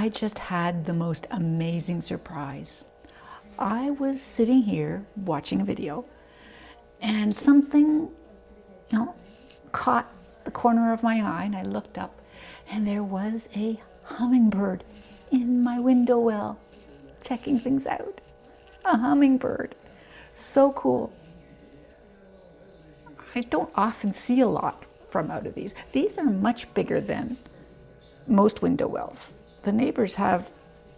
I just had the most amazing surprise. I was sitting here watching a video and something, caught the corner of my eye, and I looked up and there was a hummingbird in my window well checking things out. A hummingbird. So cool. I don't often see a lot from out of these. These are much bigger than most window wells. The neighbors have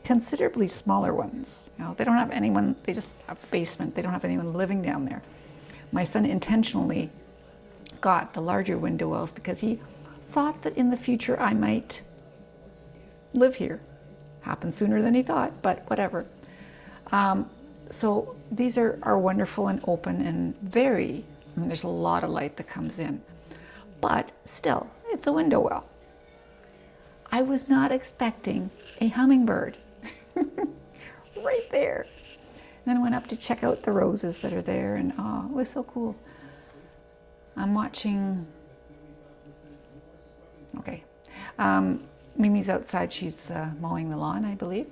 considerably smaller ones. They don't have anyone, they just have a basement. They don't have anyone living down there. My son intentionally got the larger window wells because he thought that in the future I might live here. Happened sooner than he thought, but whatever. So these are wonderful and open and there's a lot of light that comes in, but still, it's a window well. I was not expecting a hummingbird right there. And then I went up to check out the roses that are there, and it was so cool. I'm watching, okay. Mimi's outside, she's mowing the lawn, I believe.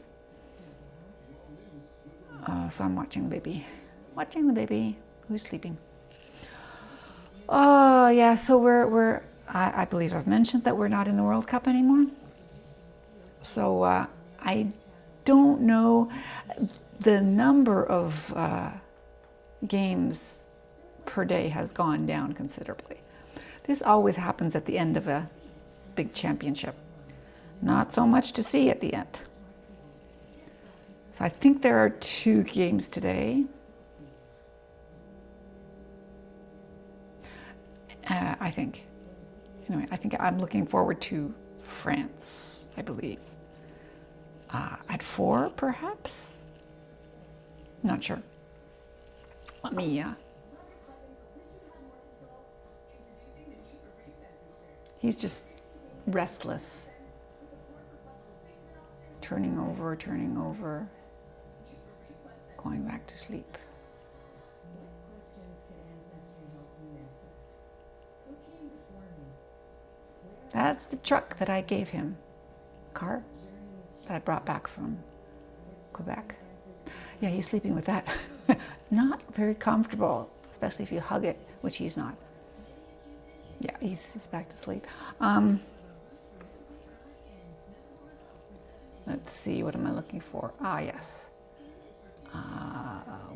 So I'm watching the baby who's sleeping. Oh yeah, so I believe I've mentioned that we're not in the World Cup anymore. So I don't know, the number of games per day has gone down considerably. This always happens at the end of a big championship. Not so much to see at the end. So I think there are 2 games today. I think. Anyway, I think I'm looking forward to France, I believe. At 4, perhaps? Not sure. Let me, he's just restless. Turning over, going back to sleep. That's the truck that I gave him. Car that I brought back from Quebec. Yeah, he's sleeping with that. Not very comfortable, especially if you hug it, which he's not. Yeah, he's back to sleep. Let's see, what am I looking for? Yes.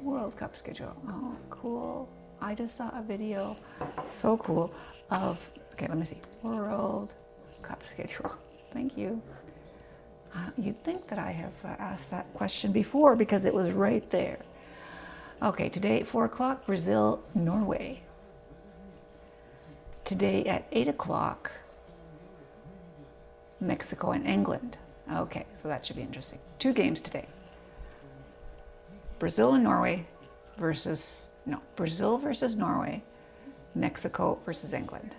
World Cup schedule. Oh, cool. I just saw a video, so cool, of, okay, let me see. World Cup schedule. Thank you. You'd think that I have asked that question before because it was right there. Okay, today at 4 o'clock, Brazil, Norway. Today at 8 o'clock, Mexico and England. Okay, so that should be interesting. 2 games today. Brazil and Norway Brazil versus Norway, Mexico versus England.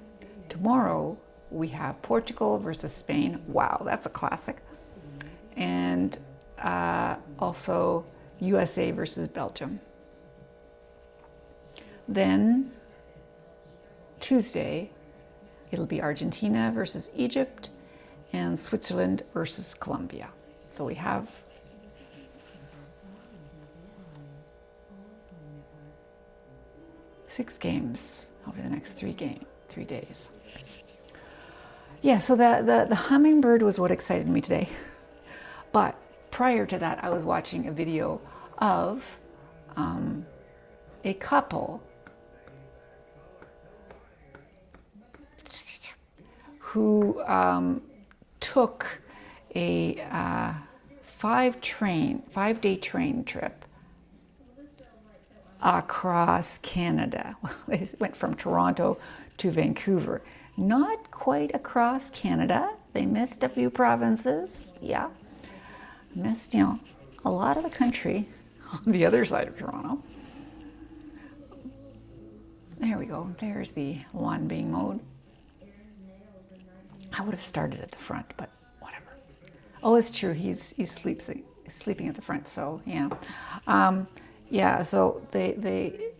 Tomorrow, we have Portugal versus Spain. Wow, that's a classic. And also USA versus Belgium. Then Tuesday, it'll be Argentina versus Egypt and Switzerland versus Colombia. So we have six games over the next 3 days. Yeah, so the hummingbird was what excited me today. But prior to that, I was watching a video of a couple who took a 5-day train trip across Canada. Well, they went from Toronto to Vancouver. Not quite across Canada. They missed a few provinces. Yeah. Missed, a lot of the country on the other side of Toronto. There we go. There's the lawn being mowed. I would have started at the front, but whatever. Oh, it's true. He's sleeping at the front. So yeah, yeah. So they.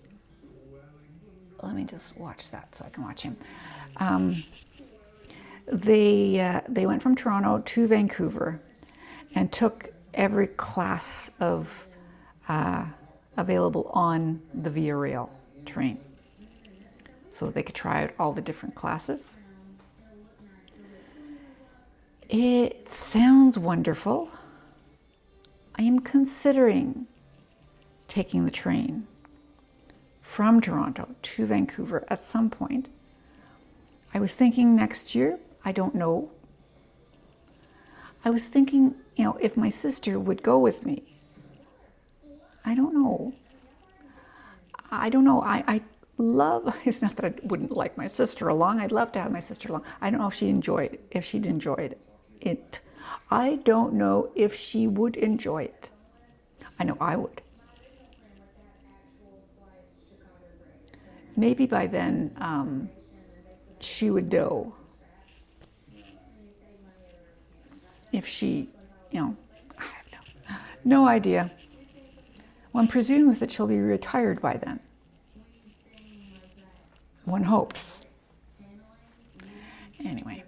Let me just watch that so I can watch him. They went from Toronto to Vancouver, and took every class of available on the Via Rail train so that they could try out all the different classes. It sounds wonderful. I am considering taking the train from Toronto to Vancouver at some point. I was thinking next year, I don't know. I was thinking, if my sister would go with me. I don't know. I love, it's not that I wouldn't like my sister along. I'd love to have my sister along. I don't know if she'd enjoy it. I don't know if she would enjoy it. I know I would. Maybe by then she would know if she, I have no idea. One presumes that she'll be retired by then. One hopes. Anyway.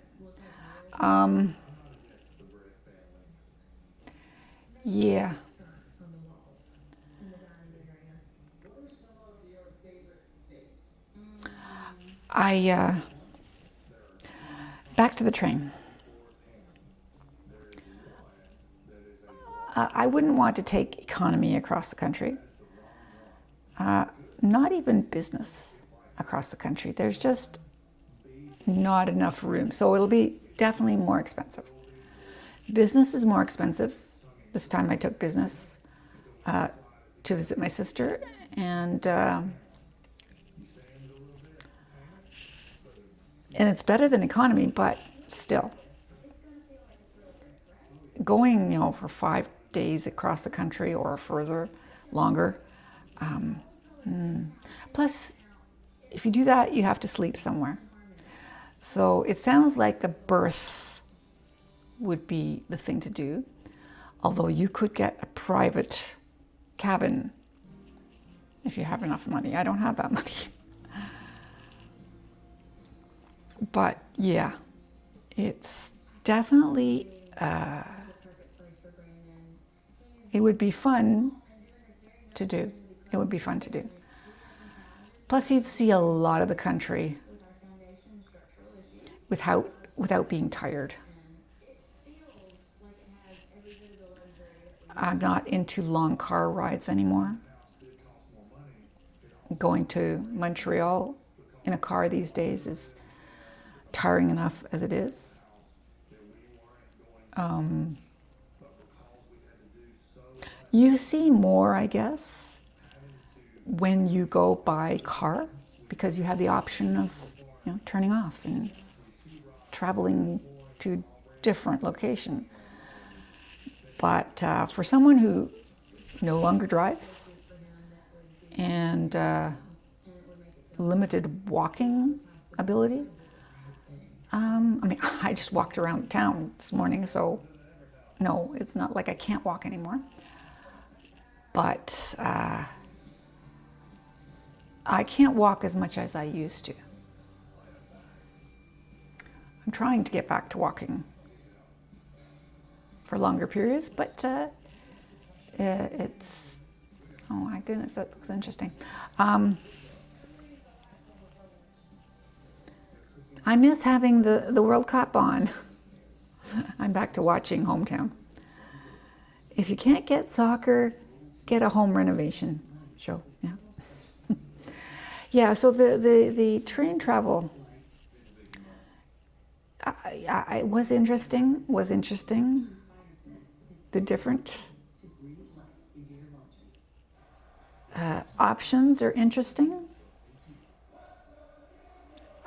Yeah. Back to the train. I wouldn't want to take economy across the country. Not even business across the country. There's just not enough room. So it'll be definitely more expensive. Business is more expensive. This time I took business to visit my sister, and it's better than economy, but still. Going, for 5 days across the country or further, longer. Plus, if you do that, you have to sleep somewhere. So it sounds like the berth would be the thing to do. Although you could get a private cabin if you have enough money. I don't have that money. But yeah, it's definitely, it would be fun to do. It would be fun to do. Plus you'd see a lot of the country without being tired. I'm not into long car rides anymore. Going to Montreal in a car these days is tiring enough as it is. You see more, I guess, when you go by car, because you have the option of turning off and traveling to different location. But for someone who no longer drives and limited walking ability, I just walked around town this morning, so no, it's not like I can't walk anymore. But I can't walk as much as I used to. I'm trying to get back to walking for longer periods, but it's, oh my goodness, that looks interesting. I miss having the World Cup on. I'm back to watching Hometown. If you can't get soccer, get a home renovation show. Yeah. Yeah, so the train travel I was interesting. The different options are interesting.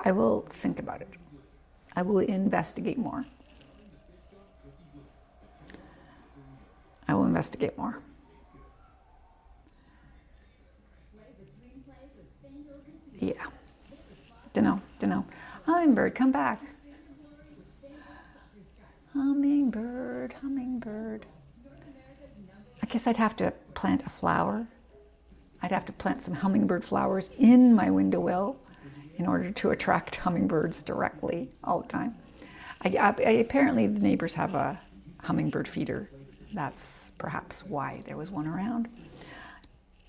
I will think about it. I will investigate more. Yeah. Dunno. Hummingbird, come back. Hummingbird. I guess I'd have to plant a flower. I'd have to plant some hummingbird flowers in my window well in order to attract hummingbirds directly all the time. Apparently the neighbors have a hummingbird feeder that's perhaps why there was one around.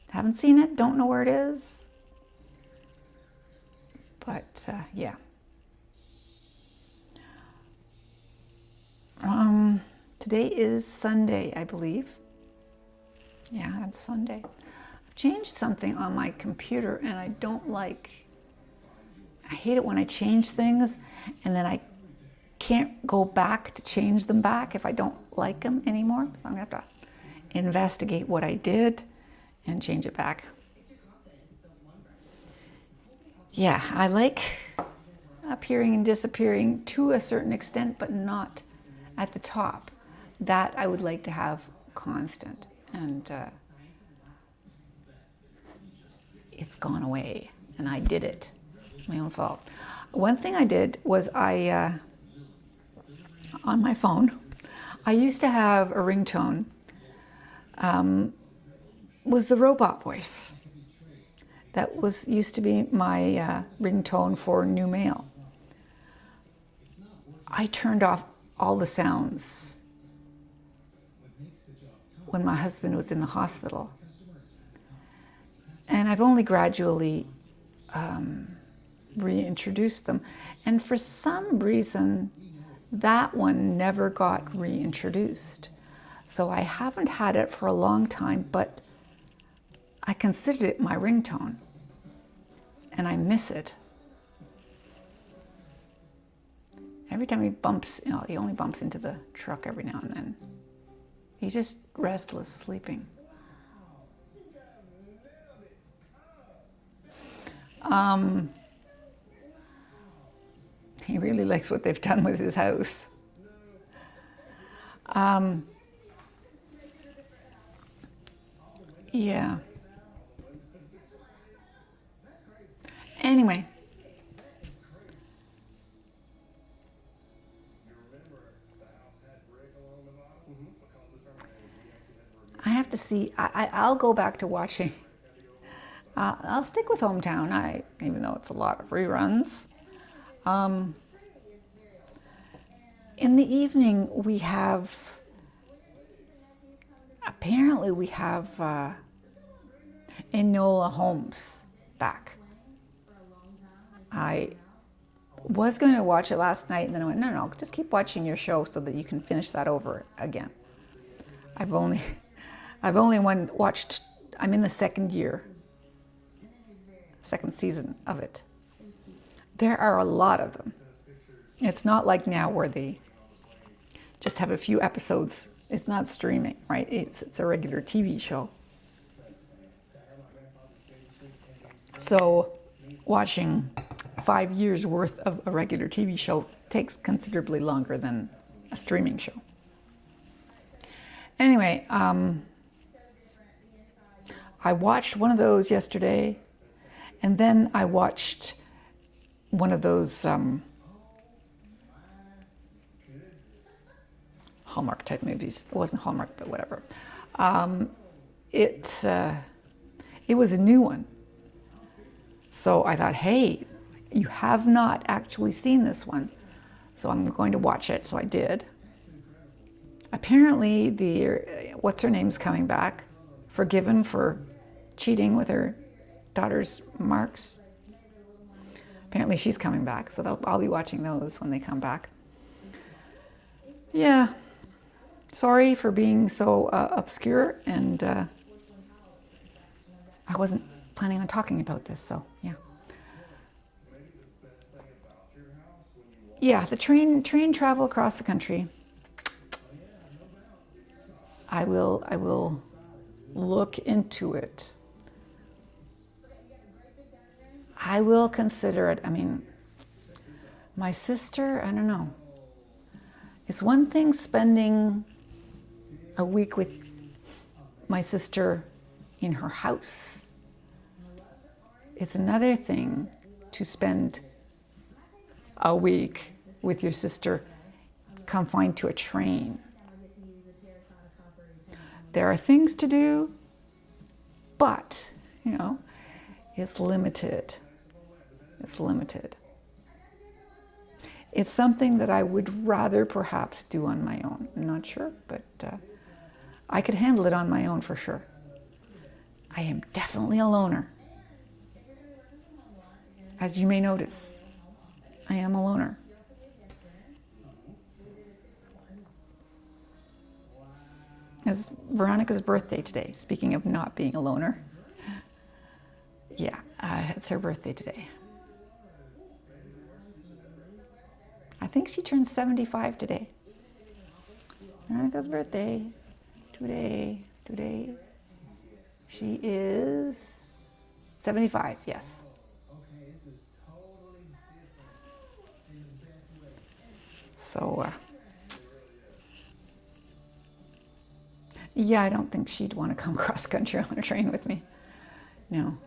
Haven't seen it, don't know where it is. But yeah. Today is Sunday, I believe. Yeah, it's Sunday. I've changed something on my computer and I don't like, I hate it when I change things and then I can't go back to change them back if I don't like them anymore. So I'm gonna have to investigate what I did and change it back. Yeah, I like appearing and disappearing to a certain extent, but not at the top. That I would like to have constant, and it's gone away, and I did it. My own fault. One thing I did was on my phone, I used to have a ringtone, was the robot voice. That used to be my ringtone for new mail. I turned off all the sounds when my husband was in the hospital. And I've only gradually reintroduced them. And for some reason, that one never got reintroduced. So I haven't had it for a long time, but I considered it my ringtone. And I miss it. Every time he bumps, he only bumps into the truck every now and then. He's just restless, sleeping. He really likes what they've done with his house. Yeah. Anyway. I have to see, I'll go back to watching. I'll stick with Hometown, even though it's a lot of reruns. In the evening, apparently we have Enola Holmes back. I was going to watch it last night, and then I went, no, just keep watching your show so that you can finish that over again. I've only watched, I'm in the second season of it. There are a lot of them. It's not like now where they just have a few episodes. It's not streaming, right? It's a regular TV show. So watching 5 years worth of a regular TV show takes considerably longer than a streaming show. Anyway, I watched one of those yesterday, and then I watched one of those Hallmark type movies. It wasn't Hallmark, but whatever. It was a new one. So I thought, hey, you have not actually seen this one, so I'm going to watch it. So I did. Apparently, what's her name's coming back, forgiven for cheating with her daughter's marks. Apparently, she's coming back, so I'll be watching those when they come back. Yeah, sorry for being so obscure, and I wasn't planning on talking about this, so yeah. Yeah, the train travel across the country. I will look into it. I will consider it. I mean, my sister, I don't know. It's one thing spending a week with my sister in her house. It's another thing to spend a week with your sister confined to a train. There are things to do, but, it's limited. It's limited. It's something that I would rather perhaps do on my own. I'm not sure, but I could handle it on my own for sure. I am definitely a loner. As you may notice, I am a loner. It's Veronica's birthday today, speaking of not being a loner. Yeah, it's her birthday today. I think she turns 75 today. Veronica's birthday today. She is 75, yes. So, yeah, I don't think she'd want to come cross country on a train with me. No.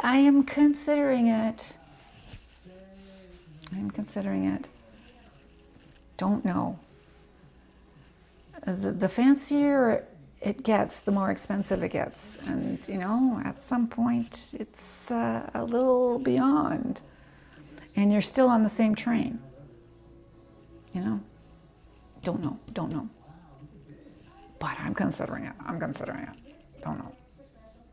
I am considering it. I'm considering it. Don't know. The fancier it gets, the more expensive it gets. And, you know, at some point, it's a little beyond. And you're still on the same train. You know? Don't know. But I'm considering it. Don't know.